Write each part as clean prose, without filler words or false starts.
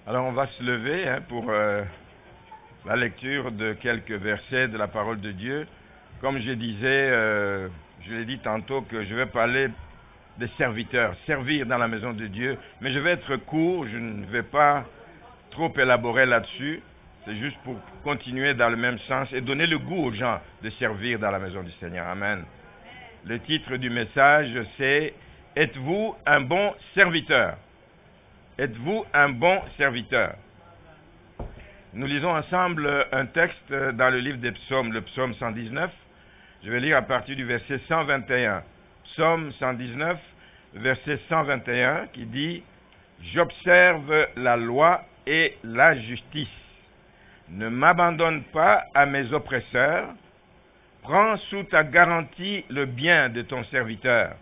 Alors on va se lever pour la lecture de quelques versets de la parole de Dieu. Comme je disais, je l'ai dit tantôt que je vais parler des serviteurs, servir dans la maison de Dieu. Mais je vais être court, je ne vais pas trop élaborer là-dessus. C'est juste pour continuer dans le même sens et donner le goût aux gens de servir dans la maison du Seigneur. Amen. Le titre du message, c'est « Êtes-vous un bon serviteur ?» Êtes-vous un bon serviteur? Nous lisons ensemble un texte dans le livre des psaumes, le psaume 119. Je vais lire à partir du verset 121. Psaume 119, verset 121, qui dit « J'observe la loi et la justice. Ne m'abandonne pas à mes oppresseurs. Prends sous ta garantie le bien de ton serviteur.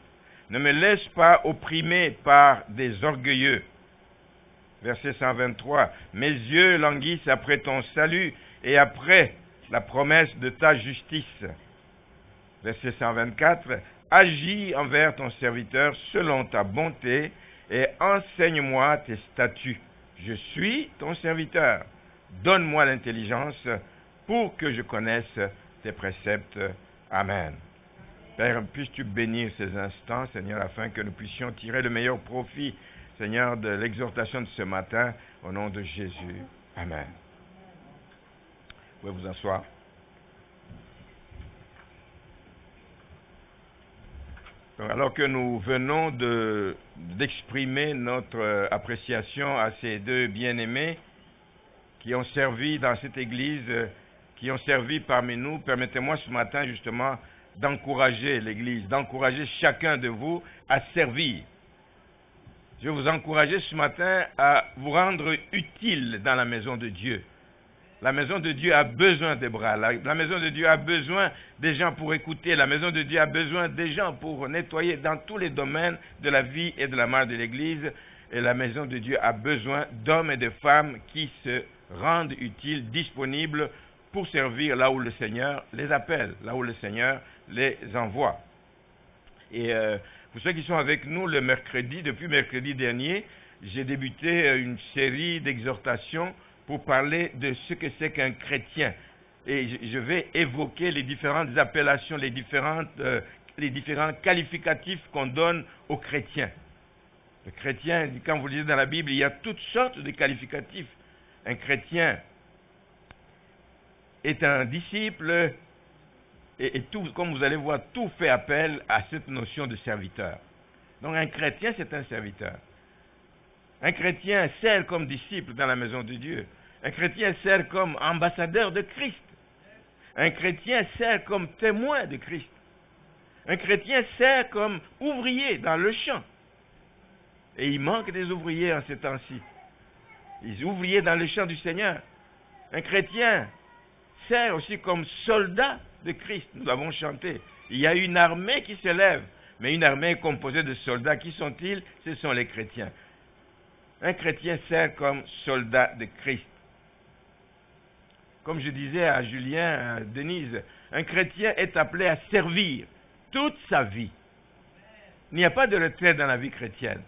Ne me laisse pas opprimer par des orgueilleux. » Verset 123, « Mes yeux languissent après ton salut et après la promesse de ta justice. » Verset 124, « Agis envers ton serviteur selon ta bonté et enseigne-moi tes statuts. Je suis ton serviteur. Donne-moi l'intelligence pour que je connaisse tes préceptes. Amen. » Père, puisses-tu bénir ces instants, Seigneur, afin que nous puissions tirer le meilleur profit, Seigneur, de l'exhortation de ce matin, au nom de Jésus. Amen. Vous pouvez vous asseoir. Donc, alors que nous venons d'exprimer notre appréciation à ces deux bien-aimés qui ont servi dans cette église, qui ont servi parmi nous, permettez-moi ce matin justement d'encourager l'église, d'encourager chacun de vous à servir. Je vais vous encourager ce matin à vous rendre utile dans la maison de Dieu. La maison de Dieu a besoin des bras. La maison de Dieu a besoin des gens pour écouter. La maison de Dieu a besoin des gens pour nettoyer dans tous les domaines de la vie et de la marche de l'Église. Et la maison de Dieu a besoin d'hommes et de femmes qui se rendent utiles, disponibles pour servir là où le Seigneur les appelle, là où le Seigneur les envoie. Et pour ceux qui sont avec nous le mercredi, depuis mercredi dernier, j'ai débuté une série d'exhortations pour parler de ce que c'est qu'un chrétien. Et je vais évoquer les différentes appellations, les différents qualificatifs qu'on donne aux chrétiens. Le chrétien, quand vous lisez dans la Bible, il y a toutes sortes de qualificatifs. Un chrétien est un disciple et tout, comme vous allez voir, tout fait appel à cette notion de serviteur. Donc un chrétien, c'est un serviteur. Un chrétien sert comme disciple dans la maison de Dieu. Un chrétien sert comme ambassadeur de Christ. Un chrétien sert comme témoin de Christ. Un chrétien sert comme ouvrier dans le champ. Et il manque des ouvriers en ces temps-ci. Les ouvriers dans le champ du Seigneur. Un chrétien sert aussi comme soldat de Christ. Nous l'avons chanté. Il y a une armée qui s'élève, mais une armée composée de soldats. Qui sont-ils? Ce sont les chrétiens. Un chrétien sert comme soldat de Christ. Comme je disais à Julien, à Denise, un chrétien est appelé à servir toute sa vie. Il n'y a pas de retraite dans la vie chrétienne.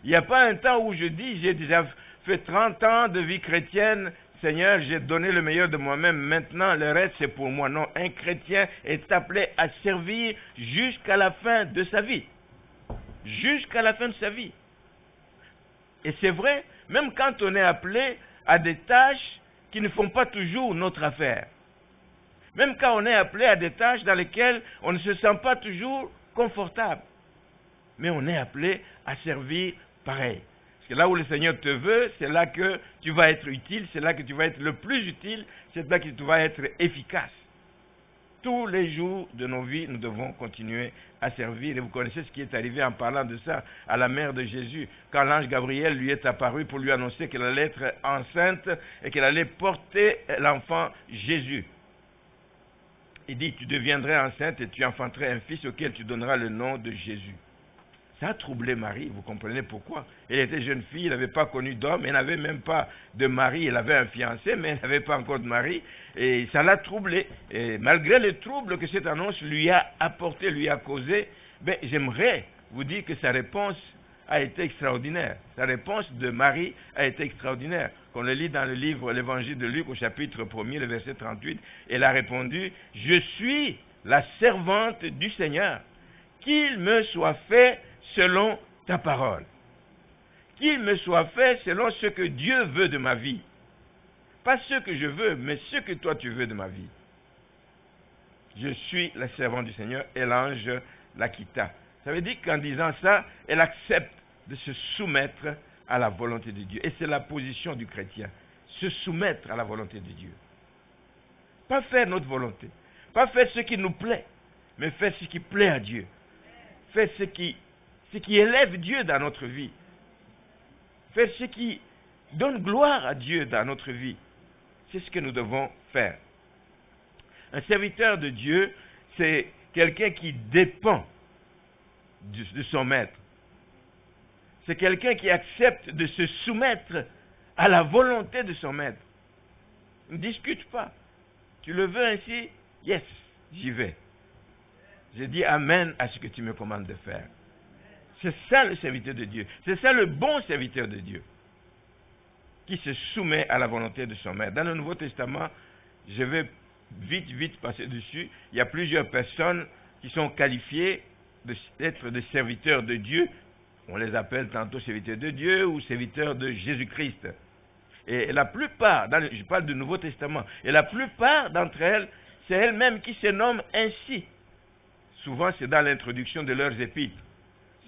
Il n'y a pas un temps où je dis, j'ai déjà fait 30 ans de vie chrétienne, Seigneur, j'ai donné le meilleur de moi-même, maintenant le reste c'est pour moi. Non, un chrétien est appelé à servir jusqu'à la fin de sa vie. Jusqu'à la fin de sa vie. Et c'est vrai, même quand on est appelé à des tâches qui ne font pas toujours notre affaire. Même quand on est appelé à des tâches dans lesquelles on ne se sent pas toujours confortable. Mais on est appelé à servir pareil. Parce que là où le Seigneur te veut, c'est là que tu vas être utile, c'est là que tu vas être le plus utile, c'est là que tu vas être efficace. Tous les jours de nos vies, nous devons continuer à servir. Et vous connaissez ce qui est arrivé en parlant de ça à la mère de Jésus. Quand l'ange Gabriel lui est apparu pour lui annoncer qu'elle allait être enceinte et qu'elle allait porter l'enfant Jésus. Il dit, tu deviendrais enceinte et tu enfanterais un fils auquel tu donneras le nom de Jésus. Ça a troublé Marie, vous comprenez pourquoi. Elle était jeune fille, elle n'avait pas connu d'homme, elle n'avait même pas de mari, elle avait un fiancé, mais elle n'avait pas encore de mari, et ça l'a troublée. Et malgré le trouble que cette annonce lui a apporté, lui a causé, j'aimerais vous dire que sa réponse a été extraordinaire. La réponse de Marie a été extraordinaire. On le lit dans le livre l'Évangile de Luc au chapitre 1er, le verset 38. Elle a répondu, « Je suis la servante du Seigneur. Qu'il me soit fait selon ta parole. Qu'il me soit fait selon ce que Dieu veut de ma vie. Pas ce que je veux, mais ce que toi tu veux de ma vie. Je suis la servante du Seigneur. » Et l'ange la quitta. Ça veut dire qu'en disant ça, elle accepte de se soumettre à la volonté de Dieu. Et c'est la position du chrétien. Se soumettre à la volonté de Dieu. Pas faire notre volonté. Pas faire ce qui nous plaît, mais faire ce qui plaît à Dieu. Faire ce qui élève Dieu dans notre vie. Faire ce qui donne gloire à Dieu dans notre vie. C'est ce que nous devons faire. Un serviteur de Dieu, c'est quelqu'un qui dépend de son maître. C'est quelqu'un qui accepte de se soumettre à la volonté de son maître. Ne discute pas. Tu le veux ainsi? Yes, j'y vais. Je dis amen à ce que tu me commandes de faire. C'est ça le serviteur de Dieu. C'est ça le bon serviteur de Dieu. Qui se soumet à la volonté de son maître. Dans le Nouveau Testament, je vais vite passer dessus. Il y a plusieurs personnes qui sont qualifiées d'être des serviteurs de Dieu. On les appelle tantôt serviteurs de Dieu ou serviteurs de Jésus-Christ. Et la plupart, je parle du Nouveau Testament, et la plupart d'entre elles, c'est elles-mêmes qui se nomment ainsi. Souvent, c'est dans l'introduction de leurs épîtres.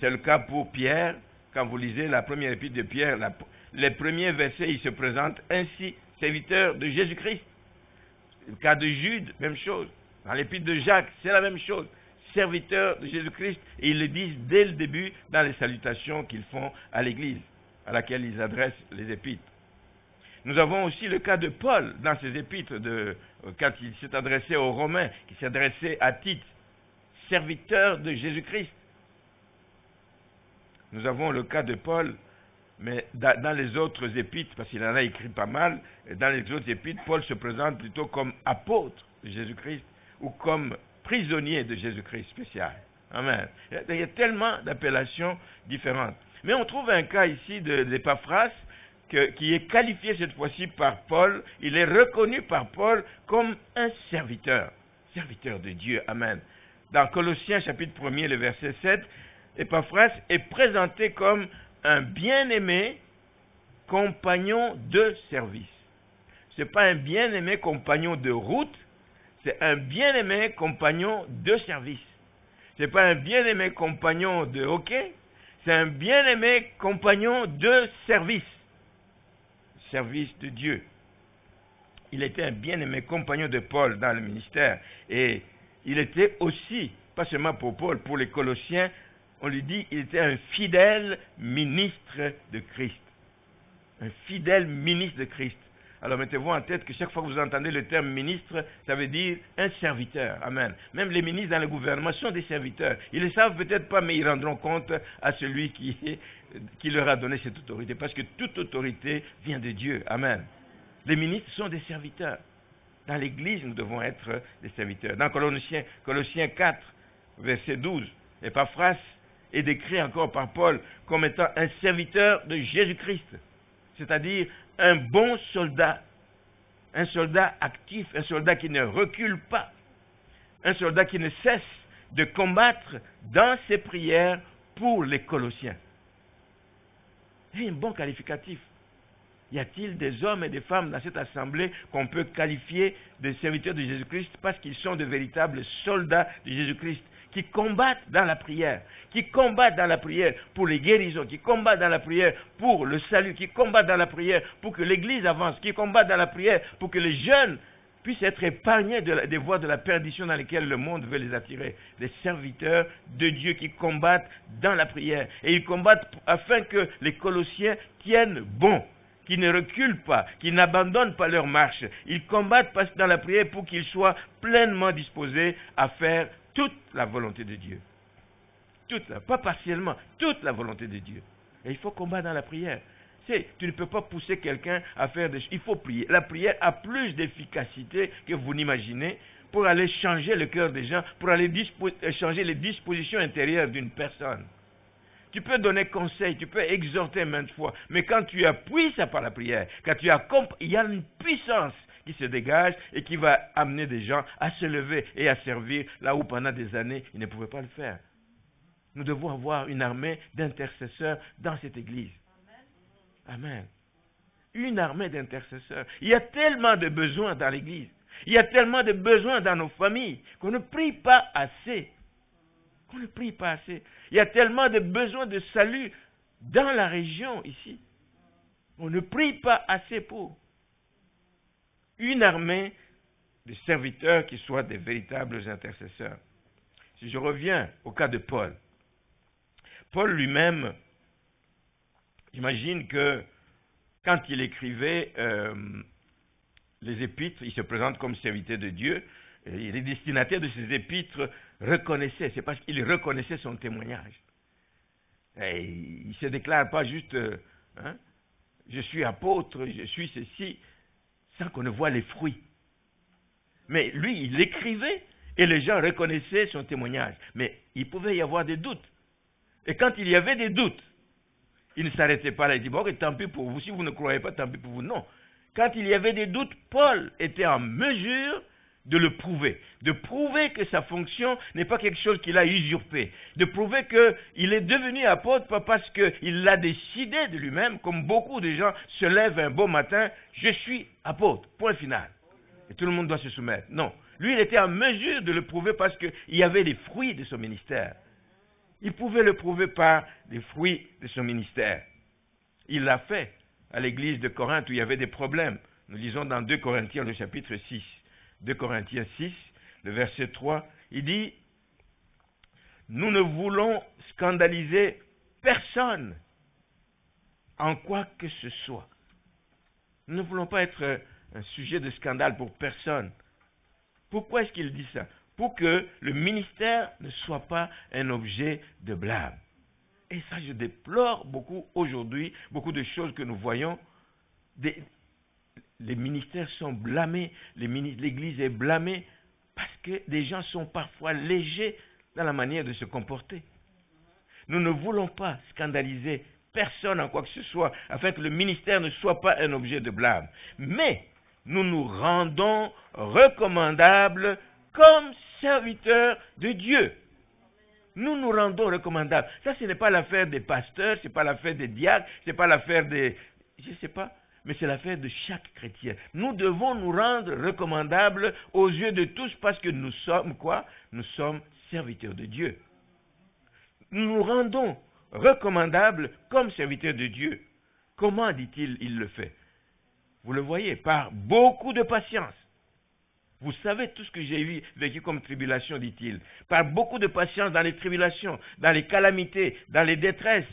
C'est le cas pour Pierre. Quand vous lisez la première épître de Pierre, les premiers versets, il se présente ainsi, serviteur de Jésus-Christ. Le cas de Jude, même chose. Dans l'épître de Jacques, c'est la même chose. Serviteur de Jésus-Christ. Et ils le disent dès le début dans les salutations qu'ils font à l'Église, à laquelle ils adressent les épîtres. Nous avons aussi le cas de Paul dans ses épîtres, quand il s'est adressé aux Romains, qui s'est adressé à Tite, serviteur de Jésus-Christ. Nous avons le cas de Paul, mais dans les autres épîtres, parce qu'il en a écrit pas mal, dans les autres épîtres, Paul se présente plutôt comme apôtre de Jésus-Christ ou comme prisonnier de Jésus-Christ spécial. Amen. Il y a tellement d'appellations différentes. Mais on trouve un cas ici d'Épaphras qui est qualifié cette fois-ci par Paul. Il est reconnu par Paul comme un serviteur de Dieu. Amen. Dans Colossiens chapitre 1er, le verset 7, Épaphras est présenté comme un bien-aimé compagnon de service. Ce n'est pas un bien-aimé compagnon de route, c'est un bien-aimé compagnon de service. Ce n'est pas un bien-aimé compagnon de hockey, c'est un bien-aimé compagnon de service. Service de Dieu. Il était un bien-aimé compagnon de Paul dans le ministère. Et il était aussi, pas seulement pour Paul, pour les Colossiens, on lui dit qu'il était un fidèle ministre de Christ. Un fidèle ministre de Christ. Alors mettez-vous en tête que chaque fois que vous entendez le terme ministre, ça veut dire un serviteur. Amen. Même les ministres dans le gouvernement sont des serviteurs. Ils ne le savent peut-être pas, mais ils rendront compte à celui qui leur a donné cette autorité. Parce que toute autorité vient de Dieu. Amen. Les ministres sont des serviteurs. Dans l'Église, nous devons être des serviteurs. Dans Colossiens 4, verset 12, Épaphras est décrit encore par Paul comme étant un serviteur de Jésus-Christ. C'est-à-dire un bon soldat, un soldat actif, un soldat qui ne recule pas, un soldat qui ne cesse de combattre dans ses prières pour les Colossiens. C'est un bon qualificatif. Y a-t-il des hommes et des femmes dans cette assemblée qu'on peut qualifier de serviteurs de Jésus-Christ parce qu'ils sont de véritables soldats de Jésus-Christ qui combattent dans la prière, pour les guérisons, qui combattent dans la prière pour le salut, qui combattent dans la prière pour que l'Église avance, qui combattent dans la prière pour que les jeunes puissent être épargnés des voies de la perdition dans lesquelles le monde veut les attirer. Des serviteurs de Dieu qui combattent dans la prière. Et ils combattent afin que les Colossiens tiennent bon, qui ne reculent pas, qui n'abandonnent pas leur marche. Ils combattent dans la prière pour qu'ils soient pleinement disposés à faire toute la volonté de Dieu. Pas partiellement, toute la volonté de Dieu. Et il faut combattre dans la prière. Tu ne peux pas pousser quelqu'un à faire des choses. Il faut prier. La prière a plus d'efficacité que vous n'imaginez pour aller changer le cœur des gens, pour aller changer les dispositions intérieures d'une personne. Tu peux donner conseil, tu peux exhorter maintes fois. Mais quand tu appuies ça par la prière, quand tu accompagnes, il y a une puissance qui se dégage et qui va amener des gens à se lever et à servir là où pendant des années, ils ne pouvaient pas le faire. Nous devons avoir une armée d'intercesseurs dans cette église. Amen. Une armée d'intercesseurs. Il y a tellement de besoins dans l'église. Il y a tellement de besoins dans nos familles qu'on ne prie pas assez. On ne prie pas assez. Il y a tellement de besoins de salut dans la région ici. On ne prie pas assez pour. Une armée de serviteurs qui soient des véritables intercesseurs. Si je reviens au cas de Paul. Paul lui-même, j'imagine que quand il écrivait les épîtres, il se présente comme serviteur de Dieu. Et les destinataires de ces épîtres reconnaissaient, c'est parce qu'ils reconnaissaient son témoignage. Et il ne se déclare pas juste, je suis apôtre, je suis ceci, sans qu'on ne voit les fruits. Mais lui, il écrivait et les gens reconnaissaient son témoignage. Mais il pouvait y avoir des doutes. Et quand il y avait des doutes, il ne s'arrêtait pas là, il dit, bon, tant pis pour vous, si vous ne croyez pas, tant pis pour vous. Non. Quand il y avait des doutes, Paul était en mesure de le prouver. De prouver que sa fonction n'est pas quelque chose qu'il a usurpé. De prouver qu'il est devenu apôtre pas parce qu'il l'a décidé de lui-même, comme beaucoup de gens se lèvent un beau matin, je suis apôtre, point final. Et tout le monde doit se soumettre. Non. Lui, il était en mesure de le prouver parce qu'il y avait les fruits de son ministère. Il pouvait le prouver par les fruits de son ministère. Il l'a fait à l'église de Corinthe où il y avait des problèmes. Nous lisons dans 2 Corinthiens, le chapitre 6. 2 Corinthiens 6, le verset 3, il dit « Nous ne voulons scandaliser personne en quoi que ce soit. » Nous ne voulons pas être un sujet de scandale pour personne. Pourquoi est-ce qu'il dit ça? Pour que le ministère ne soit pas un objet de blâme. Et ça, je déplore beaucoup aujourd'hui, beaucoup de choses que nous voyons. Les ministères sont blâmés, l'Église est blâmée parce que des gens sont parfois légers dans la manière de se comporter. Nous ne voulons pas scandaliser personne en quoi que ce soit, afin que le ministère ne soit pas un objet de blâme. Mais nous nous rendons recommandables comme serviteurs de Dieu. Nous nous rendons recommandables. Ça, ce n'est pas l'affaire des pasteurs, ce n'est pas l'affaire des diacres, ce n'est pas l'affaire des... Je ne sais pas, mais c'est l'affaire de chaque chrétien. Nous devons nous rendre recommandables aux yeux de tous parce que nous sommes quoi? Nous sommes serviteurs de Dieu. Nous nous rendons recommandables comme serviteurs de Dieu. Comment, dit-il, il le fait? Vous le voyez, par beaucoup de patience. Vous savez tout ce que j'ai vécu comme tribulation, dit-il. Par beaucoup de patience dans les tribulations, dans les calamités, dans les détresses,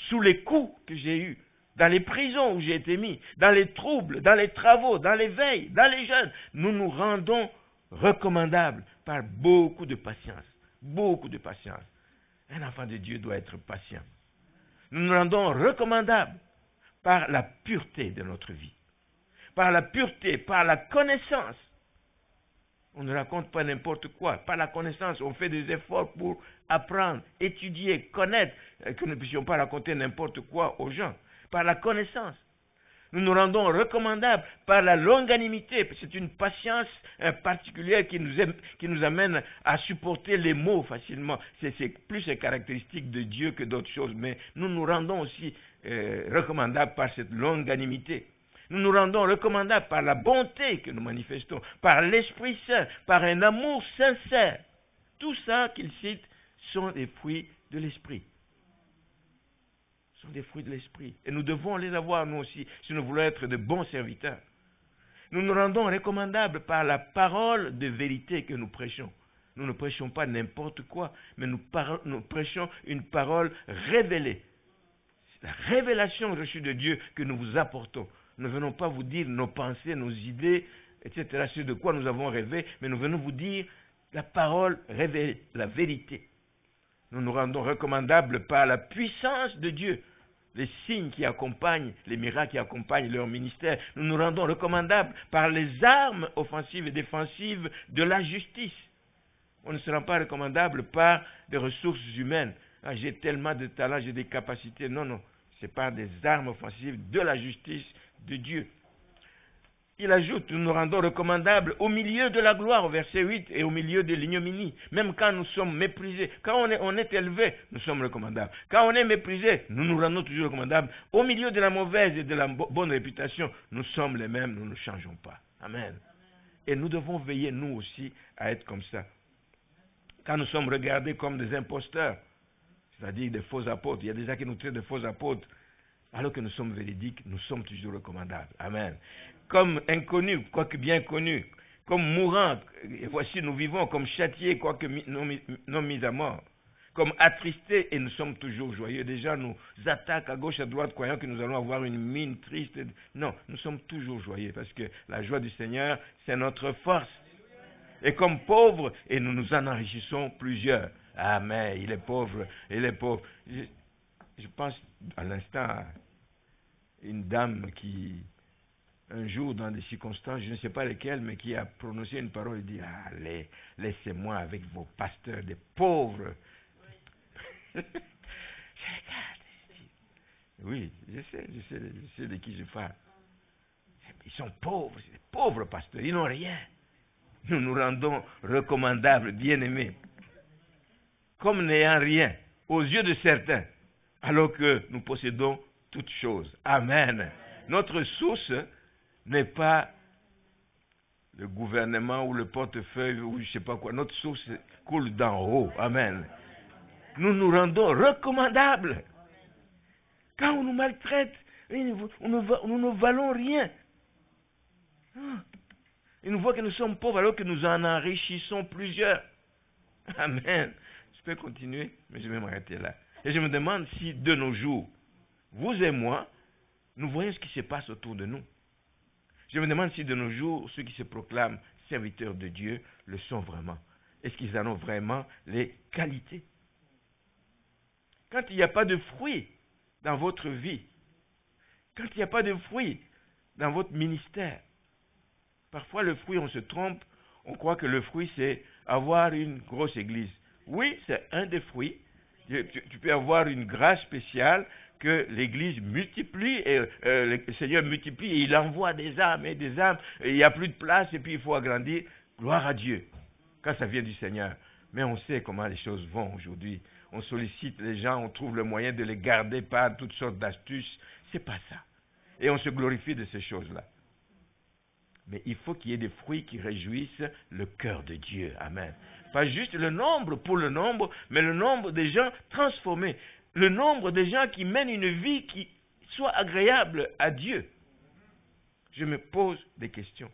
sous les coups que j'ai eus, dans les prisons où j'ai été mis, dans les troubles, dans les travaux, dans les veilles, dans les jeûnes. Nous nous rendons recommandables par beaucoup de patience. Beaucoup de patience. Un enfant de Dieu doit être patient. Nous nous rendons recommandables par la pureté de notre vie. Par la pureté, par la connaissance. On ne raconte pas n'importe quoi. Par la connaissance, on fait des efforts pour apprendre, étudier, connaître, que nous ne puissions pas raconter n'importe quoi aux gens. Par la connaissance. Nous nous rendons recommandables par la longanimité. C'est une patience particulière qui nous amène à supporter les maux facilement. C'est plus une caractéristique de Dieu que d'autres choses. Mais nous nous rendons aussi recommandables par cette longanimité. Nous nous rendons recommandables par la bonté que nous manifestons, par l'Esprit Saint, par un amour sincère. Tout ça qu'il cite sont des fruits de l'Esprit. Sont des fruits de l'Esprit. Et nous devons les avoir, nous aussi, si nous voulons être de bons serviteurs. Nous nous rendons recommandables par la parole de vérité que nous prêchons. Nous ne prêchons pas n'importe quoi, mais nous prêchons une parole révélée. C'est la révélation reçue de Dieu que nous vous apportons. Nous ne venons pas vous dire nos pensées, nos idées, etc., ce de quoi nous avons rêvé, mais nous venons vous dire la parole révélée, la vérité. Nous nous rendons recommandables par la puissance de Dieu, les signes qui accompagnent, les miracles qui accompagnent leur ministère. Nous nous rendons recommandables par les armes offensives et défensives de la justice. On ne se rend pas recommandable par des ressources humaines. Ah, j'ai tellement de talents, j'ai des capacités. Non, non. C'est par des armes offensives de la justice de Dieu. Il ajoute, nous nous rendons recommandables au milieu de la gloire, au verset 8, et au milieu de l'ignominie. Même quand nous sommes méprisés, quand on est élevé, nous sommes recommandables. Quand on est méprisé, nous nous rendons toujours recommandables. Au milieu de la mauvaise et de la bonne réputation, nous sommes les mêmes, nous ne changeons pas. Amen. Et nous devons veiller, nous aussi, à être comme ça. Quand nous sommes regardés comme des imposteurs, c'est-à-dire des faux apôtres, il y a des gens qui nous traitent de faux apôtres, alors que nous sommes véridiques, nous sommes toujours recommandables. Amen. Comme inconnus, quoique bien connus, comme mourants, et voici nous vivons, comme châtiés, quoique non mis à mort, comme attristés, et nous sommes toujours joyeux. Des gens nous attaquent à gauche, à droite, croyant que nous allons avoir une mine triste. Non, nous sommes toujours joyeux, parce que la joie du Seigneur, c'est notre force. Et comme pauvres, et nous nous en enrichissons plusieurs. Amen, il est pauvre, il est pauvre. Je pense à l'instant à une dame qui, un jour, dans des circonstances, je ne sais pas lesquelles, mais qui a prononcé une parole et dit, allez, laissez-moi avec vos pasteurs des pauvres. Oui, je sais de qui je parle. Ils sont pauvres, c'est des pauvres pasteurs, ils n'ont rien. Nous nous rendons recommandables, bien-aimés, comme n'ayant rien, aux yeux de certains, alors que nous possédons toutes choses. Amen. Notre source n'est pas le gouvernement ou le portefeuille ou je ne sais pas quoi. Notre source coule d'en haut. Amen. Nous nous rendons recommandables. Quand on nous maltraite, nous ne valons rien. Ils nous voient que nous sommes pauvres alors que nous en enrichissons plusieurs. Amen. Je peux continuer, mais je vais m'arrêter là. Et je me demande si de nos jours, vous et moi, nous voyons ce qui se passe autour de nous. Je me demande si de nos jours, ceux qui se proclament serviteurs de Dieu le sont vraiment. Est-ce qu'ils en ont vraiment les qualités? Quand il n'y a pas de fruits dans votre vie, quand il n'y a pas de fruits dans votre ministère, parfois le fruit, on se trompe, on croit que le fruit c'est avoir une grosse église. Oui, c'est un des fruits. Tu peux avoir une grâce spéciale que l'Église multiplie et le Seigneur multiplie et il envoie des âmes et des âmes. Et il n'y a plus de place et puis il faut agrandir. Gloire à Dieu quand ça vient du Seigneur. Mais on sait comment les choses vont aujourd'hui. On sollicite les gens, on trouve le moyen de les garder par toutes sortes d'astuces. C'est pas ça. Et on se glorifie de ces choses-là. Mais il faut qu'il y ait des fruits qui réjouissent le cœur de Dieu. Amen. Pas juste le nombre pour le nombre, mais le nombre des gens transformés. Le nombre des gens qui mènent une vie qui soit agréable à Dieu. Je me pose des questions.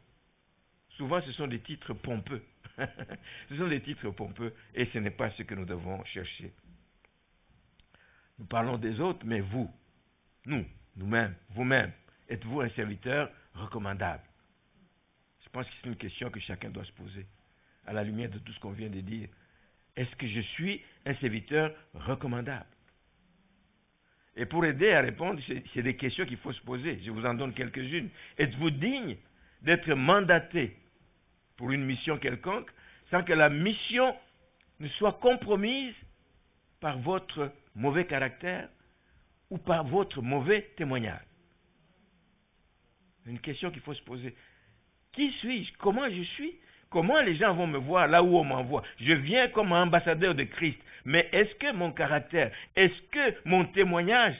Souvent, ce sont des titres pompeux. Ce sont des titres pompeux et ce n'est pas ce que nous devons chercher. Nous parlons des autres, mais vous, nous-mêmes, vous-même, êtes-vous un serviteur recommandable? Je pense que c'est une question que chacun doit se poser, à la lumière de tout ce qu'on vient de dire. Est-ce que je suis un serviteur recommandable? Et pour aider à répondre, c'est des questions qu'il faut se poser. Je vous en donne quelques-unes. Êtes-vous digne d'être mandaté pour une mission quelconque, sans que la mission ne soit compromise par votre mauvais caractère ou par votre mauvais témoignage? Une question qu'il faut se poser. Qui suis-je? Comment je suis? Comment les gens vont me voir là où on m'envoie? Je viens comme ambassadeur de Christ. Mais est-ce que mon caractère, est-ce que mon témoignage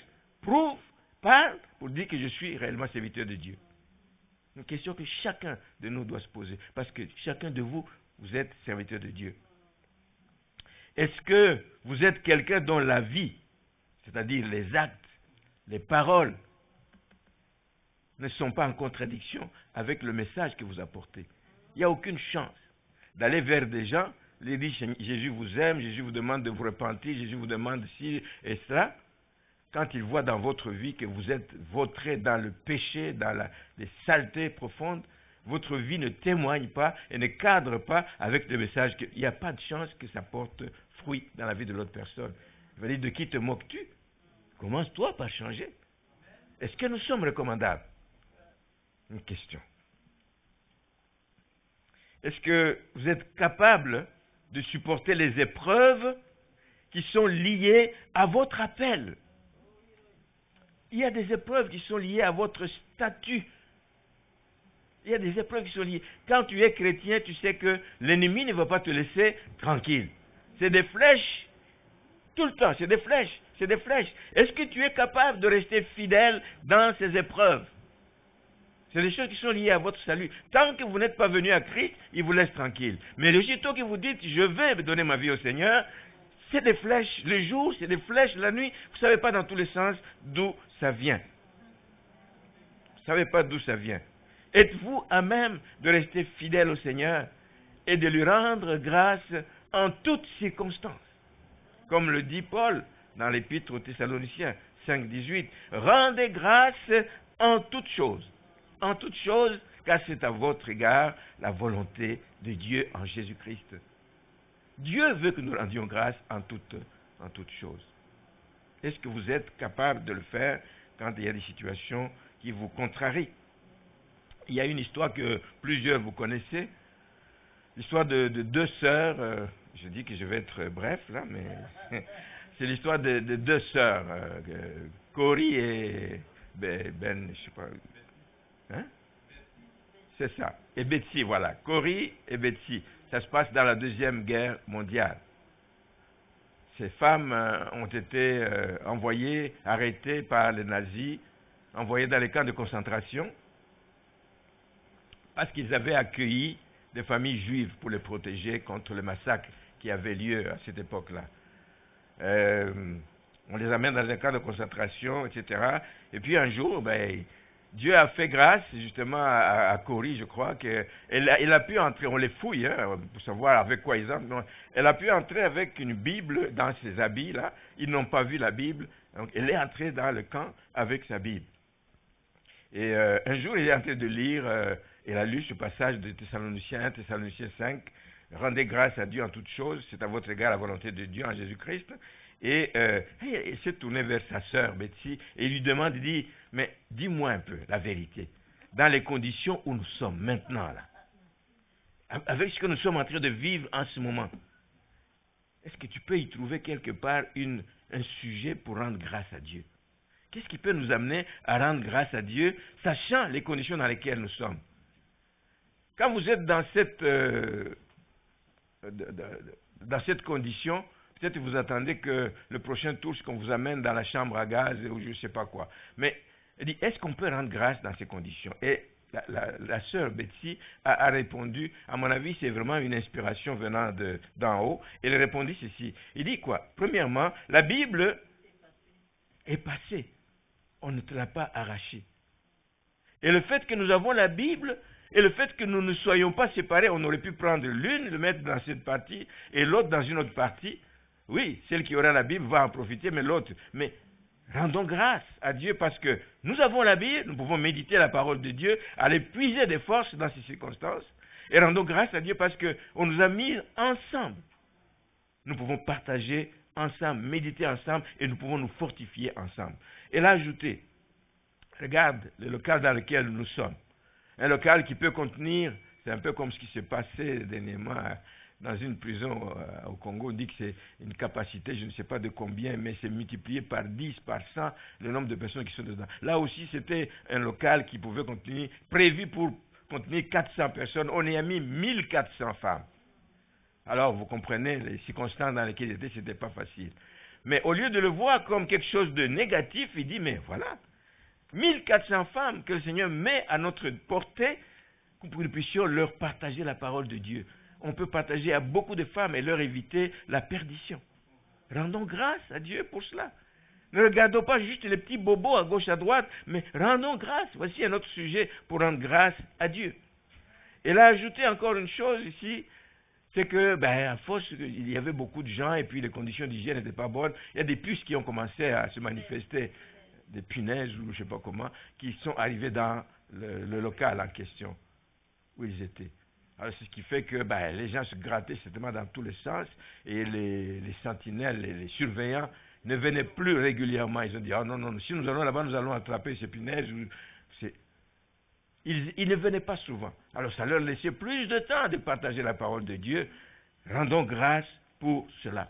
parle pour dire que je suis réellement serviteur de Dieu? Une question que chacun de nous doit se poser. Parce que chacun de vous, vous êtes serviteur de Dieu. Est-ce que vous êtes quelqu'un dont la vie, c'est-à-dire les actes, les paroles, ne sont pas en contradiction avec le message que vous apportez? Il n'y a aucune chance d'aller vers des gens, les dire Jésus vous aime, Jésus vous demande de vous repentir, Jésus vous demande ci et cela, quand ils voient dans votre vie que vous êtes vautré dans le péché, dans les saletés profondes, votre vie ne témoigne pas et ne cadre pas avec le message. Il n'y a pas de chance que ça porte fruit dans la vie de l'autre personne. Il va dire, de qui te moques-tu? Commence-toi par changer. Est-ce que nous sommes recommandables? Une question. Est-ce que vous êtes capable de supporter les épreuves qui sont liées à votre appel. Il y a des épreuves qui sont liées à votre statut. Il y a des épreuves qui sont liées. Quand tu es chrétien, tu sais que l'ennemi ne va pas te laisser tranquille. C'est des flèches. Tout le temps, c'est des flèches. C'est des flèches. Est-ce que tu es capable de rester fidèle dans ces épreuves? C'est des choses qui sont liées à votre salut. Tant que vous n'êtes pas venu à Christ, il vous laisse tranquille. Mais le aussitôt que vous dites, je vais donner ma vie au Seigneur, c'est des flèches. Le jour, c'est des flèches. La nuit, vous ne savez pas dans tous les sens d'où ça vient. Vous ne savez pas d'où ça vient. Êtes-vous à même de rester fidèle au Seigneur et de lui rendre grâce en toutes circonstances? Comme le dit Paul dans l'Épître aux Thessaloniciens 5,18, rendez grâce en toutes choses. En toutes choses, car c'est à votre égard la volonté de Dieu en Jésus-Christ. Dieu veut que nous rendions grâce en toutes choses. Est-ce que vous êtes capable de le faire quand il y a des situations qui vous contrarient? Il y a une histoire que plusieurs vous connaissez, l'histoire de deux sœurs, je dis que je vais être bref là, mais c'est l'histoire de deux sœurs, Cory et Ben, je sais pas, hein? C'est ça, et Betsy, voilà, Cory et Betsy. Ça se passe dans la Deuxième Guerre mondiale. Ces femmes ont été envoyées, arrêtées par les nazis, envoyées dans les camps de concentration, parce qu'ils avaient accueilli des familles juives pour les protéger contre le massacre qui avait lieu à cette époque-là. On les amène dans les camps de concentration, etc. Et puis un jour, Dieu a fait grâce justement à Cory, je crois, qu'elle a pu entrer, on les fouille pour savoir avec quoi ils entrent. Elle a pu entrer avec une Bible dans ses habits, là. Ils n'ont pas vu la Bible, donc elle est entrée dans le camp avec sa Bible. Et un jour, elle est en train de lire, elle a lu ce passage de Thessaloniciens 1, Thessaloniciens 5, rendez grâce à Dieu en toutes choses, c'est à votre égard la volonté de Dieu en Jésus-Christ. Et elle s'est tournée vers sa sœur Betsy et lui demande, il dit, mais dis-moi un peu la vérité, dans les conditions où nous sommes maintenant là, avec ce que nous sommes en train de vivre en ce moment, est-ce que tu peux y trouver quelque part un sujet pour rendre grâce à Dieu? Qu'est-ce qui peut nous amener à rendre grâce à Dieu, sachant les conditions dans lesquelles nous sommes? Quand vous êtes dans cette condition, peut-être que vous attendez que le prochain tour, c'est qu'on vous amène dans la chambre à gaz ou je ne sais pas quoi. Mais elle dit, est-ce qu'on peut rendre grâce dans ces conditions? Et la sœur Betsy a répondu, à mon avis, c'est vraiment une inspiration venant d'en haut. Elle répondit ceci. Il dit quoi? Premièrement, la Bible est passée. On ne te l'a pas arrachée. Et le fait que nous avons la Bible, et le fait que nous ne soyons pas séparés, on aurait pu prendre l'une, le mettre dans cette partie, et l'autre dans une autre partie. Oui, celle qui aura la Bible va en profiter, mais l'autre. Mais rendons grâce à Dieu parce que nous avons la Bible, nous pouvons méditer la parole de Dieu, aller puiser des forces dans ces circonstances. Et rendons grâce à Dieu parce qu'on nous a mis ensemble. Nous pouvons partager ensemble, méditer ensemble et nous pouvons nous fortifier ensemble. Elle a ajouté, regarde le local dans lequel nous sommes. Un local qui peut contenir, c'est un peu comme ce qui s'est passé dernièrement dans une prison au Congo. On dit que c'est une capacité, je ne sais pas de combien, mais c'est multiplié par 10, par 100, le nombre de personnes qui sont dedans. Là aussi, c'était un local qui pouvait contenir, prévu pour contenir 400 personnes. On y a mis 1400 femmes. Alors, vous comprenez, les circonstances dans lesquelles il était, ce n'était pas facile. Mais au lieu de le voir comme quelque chose de négatif, il dit, mais voilà, 1400 femmes que le Seigneur met à notre portée pour que nous puissions leur partager la parole de Dieu. On peut partager à beaucoup de femmes et leur éviter la perdition. Rendons grâce à Dieu pour cela. Ne regardons pas juste les petits bobos à gauche, à droite, mais rendons grâce. Voici un autre sujet pour rendre grâce à Dieu. Elle a ajouté encore une chose ici, c'est que, à force, il y avait beaucoup de gens et puis les conditions d'hygiène n'étaient pas bonnes. Il y a des puces qui ont commencé à se manifester, des punaises ou je ne sais pas comment, qui sont arrivées dans le local en question où ils étaient. Alors, c'est ce qui fait que les gens se grattaient certainement dans tous les sens et les sentinelles, les surveillants ne venaient plus régulièrement. Ils ont dit, non, si nous allons là-bas, nous allons attraper ces punaises. Ils ne venaient pas souvent. Alors, ça leur laissait plus de temps de partager la parole de Dieu. Rendons grâce pour cela.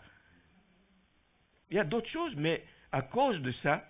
Il y a d'autres choses, mais à cause de ça,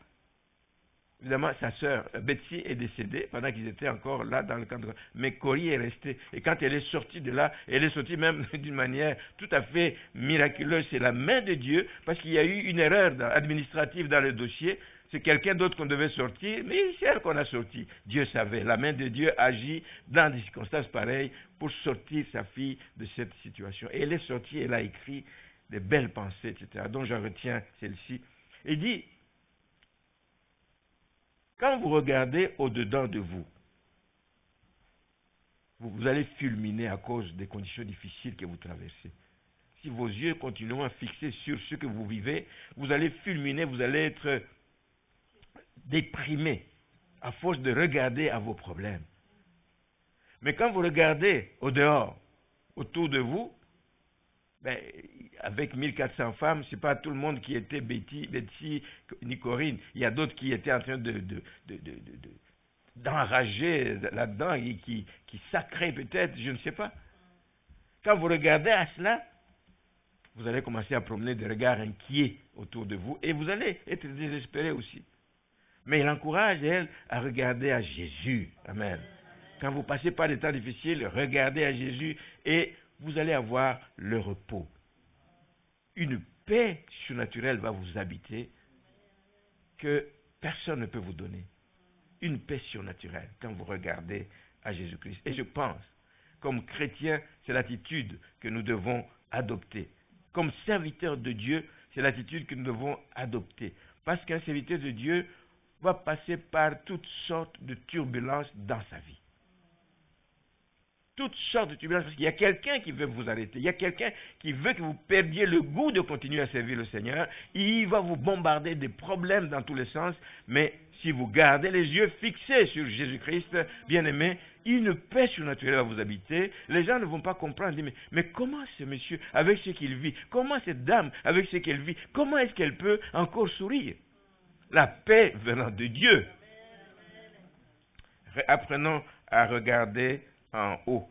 évidemment, sa sœur Betsy est décédée pendant qu'ils étaient encore là dans le camp. Mais Corrie est restée. Et quand elle est sortie de là, elle est sortie même d'une manière tout à fait miraculeuse. C'est la main de Dieu, parce qu'il y a eu une erreur administrative dans le dossier. C'est quelqu'un d'autre qu'on devait sortir, mais c'est elle qu'on a sorti. Dieu savait. La main de Dieu agit dans des circonstances pareilles pour sortir sa fille de cette situation. Et elle est sortie, elle a écrit des belles pensées, etc. Donc j'en retiens celle-ci. Il dit, quand vous regardez au-dedans de vous, vous allez fulminer à cause des conditions difficiles que vous traversez. Si vos yeux continuent fixés sur ce que vous vivez, vous allez fulminer, vous allez être déprimé à force de regarder à vos problèmes. Mais quand vous regardez au dehors, autour de vous, avec 1400 femmes, ce n'est pas tout le monde qui était Betsy ni Corinne. Il y a d'autres qui étaient en train d'enrager là-dedans et qui sacraient peut-être, je ne sais pas. Quand vous regardez à cela, vous allez commencer à promener des regards inquiets autour de vous et vous allez être désespéré aussi. Mais il encourage, elle, à regarder à Jésus. Amen. Quand vous passez par des temps difficiles, regardez à Jésus et vous allez avoir le repos. Une paix surnaturelle va vous habiter que personne ne peut vous donner. Une paix surnaturelle quand vous regardez à Jésus-Christ. Et je pense, comme chrétiens, c'est l'attitude que nous devons adopter. Comme serviteurs de Dieu, c'est l'attitude que nous devons adopter. Parce qu'un serviteur de Dieu va passer par toutes sortes de turbulences dans sa vie. Toutes sortes de turbulences, parce qu'il y a quelqu'un qui veut vous arrêter. Il y a quelqu'un qui veut que vous perdiez le goût de continuer à servir le Seigneur. Il va vous bombarder des problèmes dans tous les sens, mais si vous gardez les yeux fixés sur Jésus-Christ, bien-aimé, une paix surnaturelle va vous habiter. Les gens ne vont pas comprendre, mais comment ce monsieur, avec ce qu'il vit, comment cette dame, avec ce qu'elle vit, comment est-ce qu'elle peut encore sourire? La paix venant de Dieu. Apprenons à regarder en haut.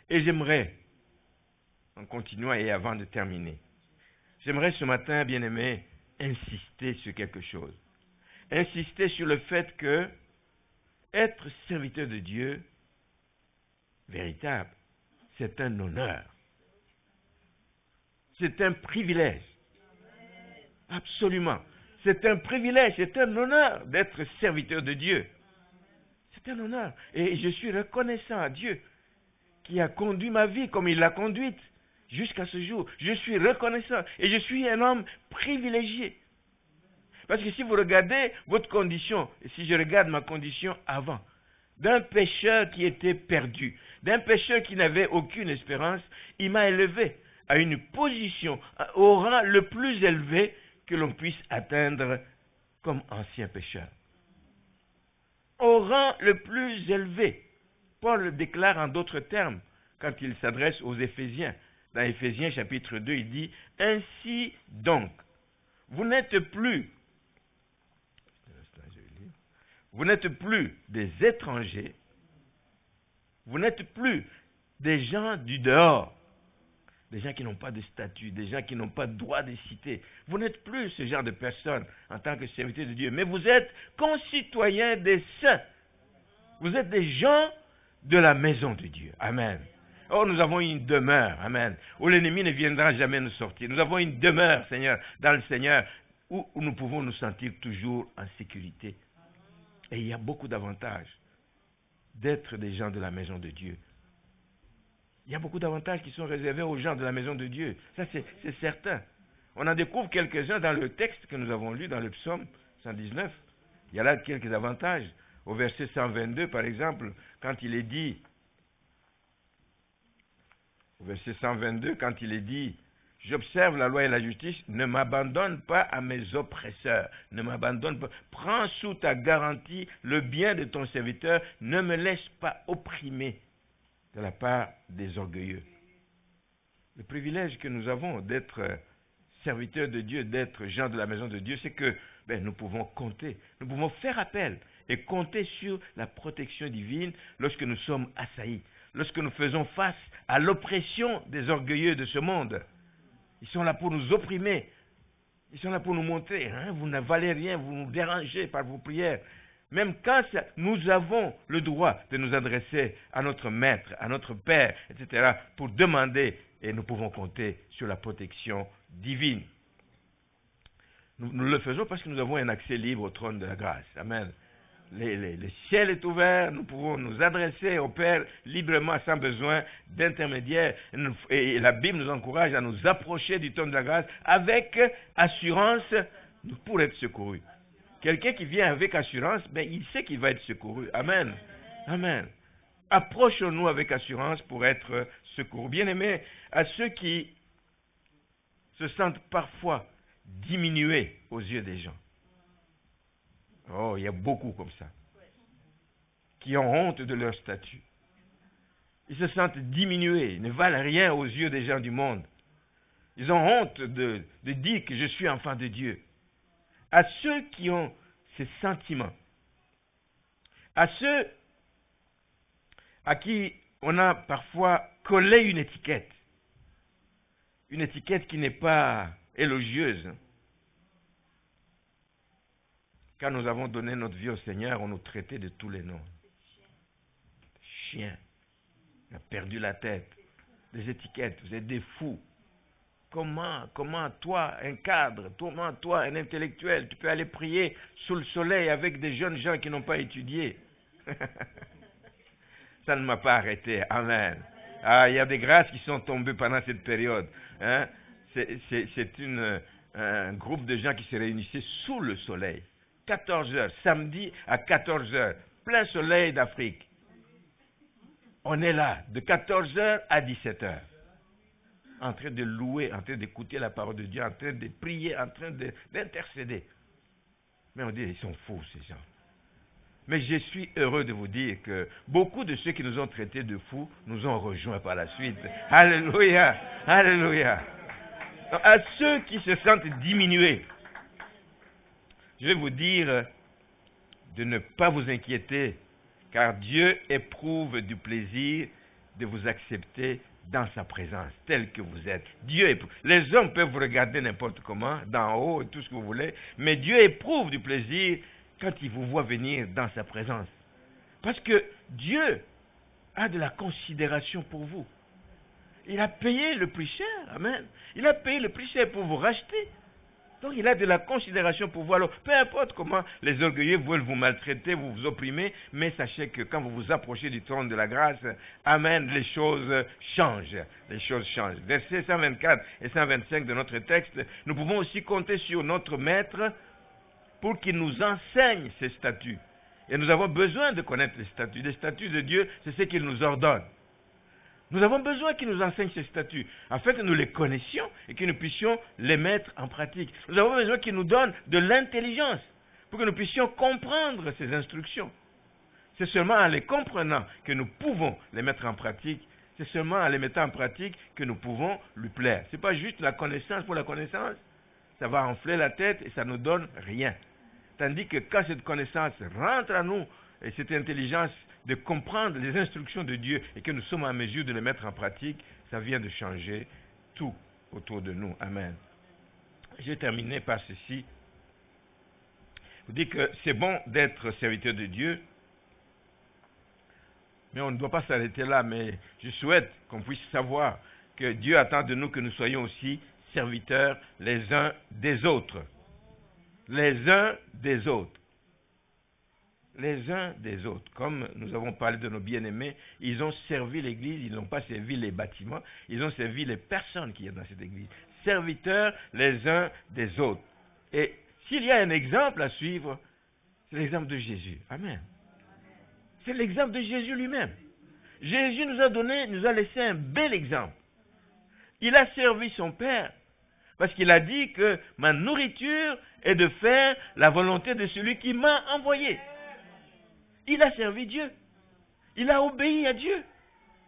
Et j'aimerais, en continuant et avant de terminer, j'aimerais ce matin, bien-aimé, insister sur quelque chose. Insister sur le fait que être serviteur de Dieu, véritable, c'est un honneur. C'est un privilège. Absolument. C'est un privilège, c'est un honneur d'être serviteur de Dieu. C'est un honneur. Et je suis reconnaissant à Dieu qui a conduit ma vie comme il l'a conduite jusqu'à ce jour. Je suis reconnaissant et je suis un homme privilégié. Parce que si vous regardez votre condition, et si je regarde ma condition avant, d'un pécheur qui était perdu, d'un pécheur qui n'avait aucune espérance, il m'a élevé à une position, au rang le plus élevé que l'on puisse atteindre comme ancien pécheur. Au rang le plus élevé. Paul le déclare en d'autres termes quand il s'adresse aux Éphésiens. Dans Éphésiens chapitre 2, il dit « Ainsi donc, vous n'êtes plus des étrangers, vous n'êtes plus des gens du dehors, des gens qui n'ont pas de statut, des gens qui n'ont pas de droit de cité. Vous n'êtes plus ce genre de personnes en tant que serviteurs de Dieu, mais vous êtes concitoyens des saints. Vous êtes des gens de la maison de Dieu. Amen. Oh, nous avons une demeure, amen, où l'ennemi ne viendra jamais nous sortir. Nous avons une demeure, Seigneur, dans le Seigneur, où nous pouvons nous sentir toujours en sécurité. Et il y a beaucoup d'avantages d'être des gens de la maison de Dieu. Il y a beaucoup d'avantages qui sont réservés aux gens de la maison de Dieu. Ça, c'est certain. On en découvre quelques-uns dans le texte que nous avons lu dans le psaume 119. Il y a là quelques avantages. Au verset 122, par exemple, quand il est dit, au verset 122, quand il est dit, « J'observe la loi et la justice, ne m'abandonne pas à mes oppresseurs, ne m'abandonne pas. Prends sous ta garantie le bien de ton serviteur, ne me laisse pas opprimer de la part des orgueilleux. » Le privilège que nous avons d'être serviteurs de Dieu, d'être gens de la maison de Dieu, c'est que nous pouvons compter, nous pouvons faire appel et compter sur la protection divine lorsque nous sommes assaillis, lorsque nous faisons face à l'oppression des orgueilleux de ce monde. Ils sont là pour nous opprimer, Ils sont là pour nous montrer, vous ne valez rien, vous nous dérangez par vos prières. Même quand nous avons le droit de nous adresser à notre maître, à notre père, etc., pour demander, et nous pouvons compter sur la protection divine. Nous le faisons parce que nous avons un accès libre au trône de la grâce. Amen. Le ciel est ouvert, nous pouvons nous adresser au Père librement, sans besoin d'intermédiaire. Et la Bible nous encourage à nous approcher du trône de la grâce avec assurance pour être secouru. Quelqu'un qui vient avec assurance, il sait qu'il va être secouru. Amen. Amen. Approchons-nous avec assurance pour être secourus. Bien-aimés, à ceux qui se sentent parfois diminués aux yeux des gens. Oh, il y a beaucoup comme ça, qui ont honte de leur statut. Ils se sentent diminués, ils ne valent rien aux yeux des gens du monde. Ils ont honte de dire que je suis enfant de Dieu. À ceux qui ont ces sentiments, à ceux à qui on a parfois collé une étiquette qui n'est pas élogieuse. Quand nous avons donné notre vie au Seigneur, on nous traitait de tous les noms. Chiens, on a perdu la tête, des étiquettes, vous êtes des fous. Comment toi, un cadre, comment toi, un intellectuel, tu peux aller prier sous le soleil avec des jeunes gens qui n'ont pas étudié? Ça ne m'a pas arrêté. Amen. Ah, il y a des grâces qui sont tombées pendant cette période. C'est un groupe de gens qui se réunissaient sous le soleil. 14 heures, samedi à 14 heures, plein soleil d'Afrique. On est là, de 14 heures à 17 heures, en train de louer, en train d'écouter la parole de Dieu, en train de prier, en train d'intercéder. Mais on dit, ils sont fous ces gens. Mais je suis heureux de vous dire que beaucoup de ceux qui nous ont traités de fous nous ont rejoints par la suite. Alléluia, alléluia. Donc, à ceux qui se sentent diminués, je vais vous dire de ne pas vous inquiéter, car Dieu éprouve du plaisir de vous accepter dans sa présence, tel que vous êtes. Dieu éprouve. Les hommes peuvent vous regarder n'importe comment, d'en haut et tout ce que vous voulez, mais Dieu éprouve du plaisir quand il vous voit venir dans sa présence. Parce que Dieu a de la considération pour vous. Il a payé le prix cher, amen. Il a payé le prix cher pour vous racheter. Donc il a de la considération pour vous. Alors, peu importe comment les orgueilleux veulent vous maltraiter, vous opprimer, mais sachez que quand vous vous approchez du trône de la grâce, amen, les choses changent. Les choses changent. Versets 124 et 125 de notre texte, nous pouvons aussi compter sur notre Maître pour qu'il nous enseigne ses statuts. Et nous avons besoin de connaître les statuts. Les statuts de Dieu, c'est ce qu'il nous ordonne. Nous avons besoin qu'il nous enseigne ces statuts, afin que nous les connaissions et que nous puissions les mettre en pratique. Nous avons besoin qu'il nous donne de l'intelligence pour que nous puissions comprendre ces instructions. C'est seulement en les comprenant que nous pouvons les mettre en pratique. C'est seulement en les mettant en pratique que nous pouvons lui plaire. Ce n'est pas juste la connaissance pour la connaissance. Ça va enfler la tête et ça ne nous donne rien. Tandis que quand cette connaissance rentre à nous, et cette intelligence de comprendre les instructions de Dieu et que nous sommes en mesure de les mettre en pratique, ça vient de changer tout autour de nous. Amen. Je vais terminer par ceci. Je vous dis que c'est bon d'être serviteur de Dieu, mais on ne doit pas s'arrêter là. Mais je souhaite qu'on puisse savoir que Dieu attend de nous que nous soyons aussi serviteurs les uns des autres. Les uns des autres. Les uns des autres. Comme nous avons parlé de nos bien-aimés, ils ont servi l'Église, ils n'ont pas servi les bâtiments, ils ont servi les personnes qui sont dans cette Église. Serviteurs les uns des autres. Et s'il y a un exemple à suivre, c'est l'exemple de Jésus. Amen. C'est l'exemple de Jésus lui-même. Jésus nous a laissé un bel exemple. Il a servi son Père parce qu'il a dit que ma nourriture est de faire la volonté de celui qui m'a envoyé. Il a servi Dieu. Il a obéi à Dieu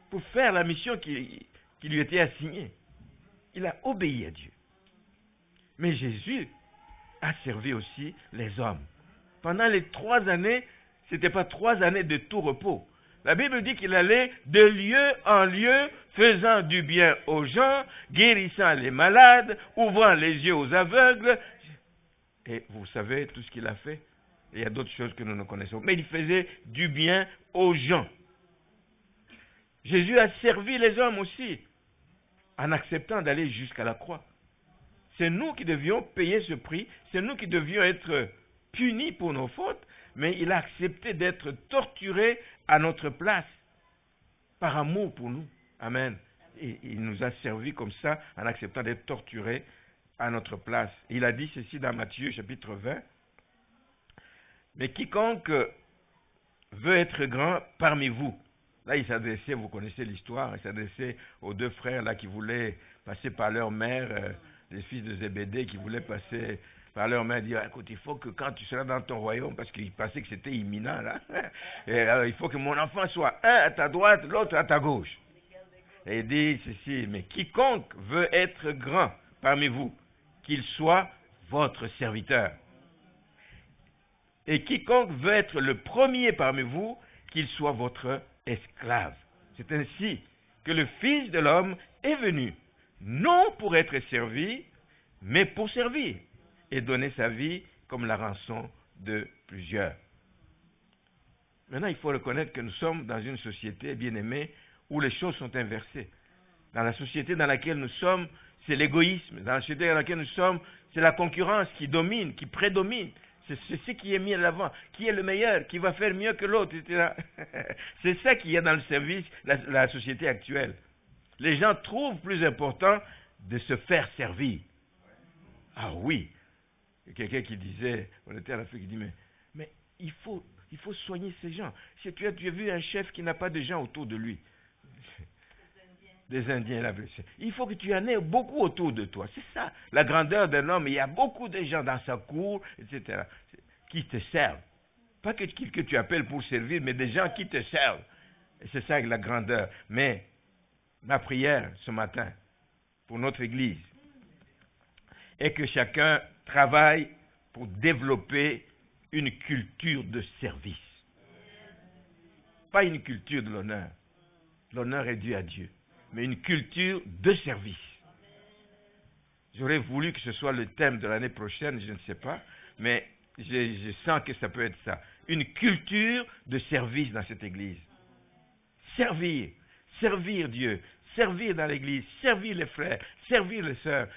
pour faire la mission qui lui était assignée. Il a obéi à Dieu. Mais Jésus a servi aussi les hommes. Pendant les 3 années, ce n'était pas 3 années de tout repos. La Bible dit qu'il allait de lieu en lieu, faisant du bien aux gens, guérissant les malades, ouvrant les yeux aux aveugles, Et vous savez tout ce qu'il a fait. Il y a d'autres choses que nous ne connaissons. Mais il faisait du bien aux gens. Jésus a servi les hommes aussi, en acceptant d'aller jusqu'à la croix. C'est nous qui devions payer ce prix, c'est nous qui devions être punis pour nos fautes, mais il a accepté d'être torturé à notre place, par amour pour nous. Amen. Et il nous a servi comme ça, en acceptant d'être torturé à notre place. Il a dit ceci dans Matthieu chapitre 20. Mais quiconque veut être grand parmi vous. Là, il s'adressait, vous connaissez l'histoire, il s'adressait aux deux frères là qui voulaient passer par leur mère, les fils de Zébédée qui voulaient passer par leur mère, dire, écoute, il faut que quand tu seras dans ton royaume, parce qu'ils pensaient que c'était imminent là, et alors, il faut que mon enfant soit un à ta droite, l'autre à ta gauche. Et il dit ceci, mais quiconque veut être grand parmi vous, qu'il soit votre serviteur. Et quiconque veut être le premier parmi vous, qu'il soit votre esclave. C'est ainsi que le Fils de l'homme est venu, non pour être servi, mais pour servir, et donner sa vie comme la rançon de plusieurs. Maintenant, il faut reconnaître que nous sommes dans une société, bien aimée, où les choses sont inversées. Dans la société dans laquelle nous sommes, c'est l'égoïsme. Dans la société dans laquelle nous sommes, c'est la concurrence qui domine, qui prédomine. C'est ce qui est mis en avant, qui est le meilleur, qui va faire mieux que l'autre, etc. C'est ça qu'il y a dans le service, la société actuelle. Les gens trouvent plus important de se faire servir. Ah oui. Il y a quelqu'un qui disait, on était à la fin, qui dit, mais il faut soigner ces gens. Si tu as vu un chef qui n'a pas de gens autour de lui. Des Indiens là. Il faut que tu en aies beaucoup autour de toi. C'est ça, la grandeur d'un homme. Il y a beaucoup de gens dans sa cour, etc., qui te servent. Pas que tu appelles pour servir, mais des gens qui te servent. Et c'est ça la grandeur. Mais ma prière ce matin, pour notre Église, est que chacun travaille pour développer une culture de service. Pas une culture de l'honneur. L'honneur est dû à Dieu. Mais une culture de service. J'aurais voulu que ce soit le thème de l'année prochaine, je ne sais pas, mais je sens que ça peut être ça. Une culture de service dans cette église. Servir Dieu, servir dans l'église, servir les frères, servir les sœurs,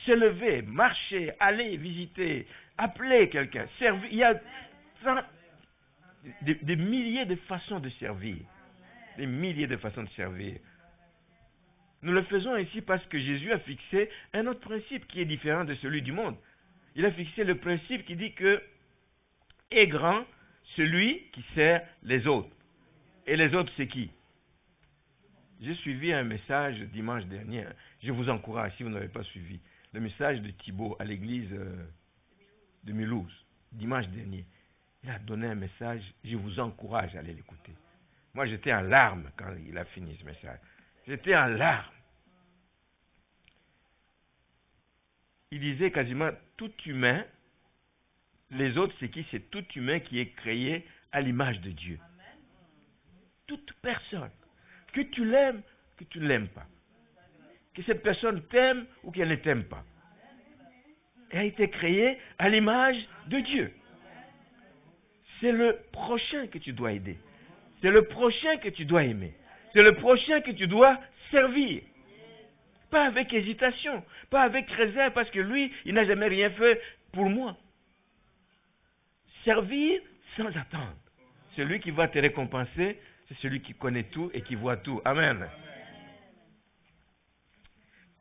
se lever, marcher, aller visiter, appeler quelqu'un, servir. Il y a des milliers de façons de servir. Des milliers de façons de servir. Nous le faisons ici parce que Jésus a fixé un autre principe qui est différent de celui du monde. Il a fixé le principe qui dit que est grand celui qui sert les autres. Et les autres, c'est qui? J'ai suivi un message dimanche dernier. Je vous encourage, si vous n'avez pas suivi, le message de Thibault à l'église de Mulhouse, dimanche dernier. Il a donné un message, je vous encourage à aller l'écouter. Moi, j'étais en larmes quand il a fini ce message. J'étais en larmes. Il disait quasiment tout humain, les autres c'est qui? C'est tout humain qui est créé à l'image de Dieu. Toute personne, que tu l'aimes, que tu ne l'aimes pas, que cette personne t'aime ou qu'elle ne t'aime pas, elle a été créée à l'image de Dieu. C'est le prochain que tu dois aider. C'est le prochain que tu dois aimer. C'est le prochain que tu dois servir. Pas avec hésitation, pas avec réserve, parce que lui, il n'a jamais rien fait pour moi. Servir sans attendre. Celui qui va te récompenser, c'est celui qui connaît tout et qui voit tout. Amen.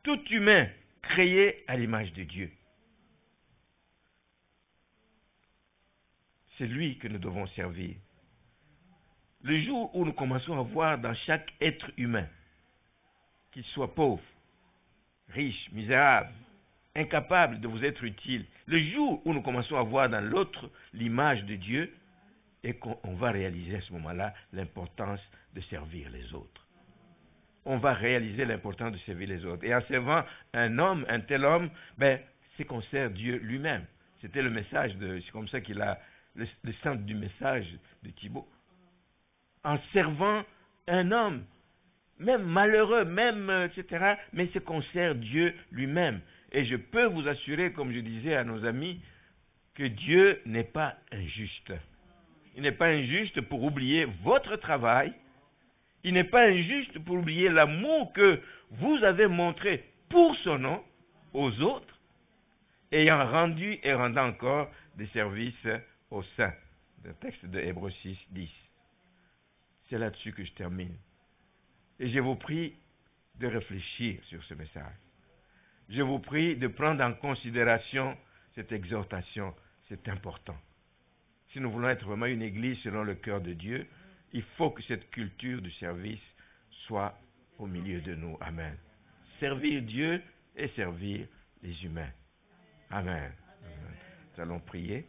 Tout humain créé à l'image de Dieu. C'est lui que nous devons servir. Le jour où nous commençons à voir dans chaque être humain, qu'il soit pauvre, riche, misérable, incapable de vous être utile, le jour où nous commençons à voir dans l'autre l'image de Dieu, et qu'on va réaliser à ce moment-là l'importance de servir les autres. On va réaliser l'importance de servir les autres. Et en servant un homme, un tel homme, c'est qu'on sert Dieu lui-même. C'était le message, c'est comme ça qu'il a, le centre du message de Thibault. En servant un homme, même malheureux, même, etc., mais c'est qu'on sert Dieu lui-même. Et je peux vous assurer, comme je disais à nos amis, que Dieu n'est pas injuste. Il n'est pas injuste pour oublier votre travail. Il n'est pas injuste pour oublier l'amour que vous avez montré pour son nom aux autres, ayant rendu et rendant encore des services aux saints. Le texte de Hébreux 6, 10. C'est là-dessus que je termine. Et je vous prie de réfléchir sur ce message. Je vous prie de prendre en considération cette exhortation. C'est important. Si nous voulons être vraiment une église selon le cœur de Dieu, il faut que cette culture du service soit au milieu de nous. Amen. Servir Dieu et servir les humains. Amen. Nous allons prier.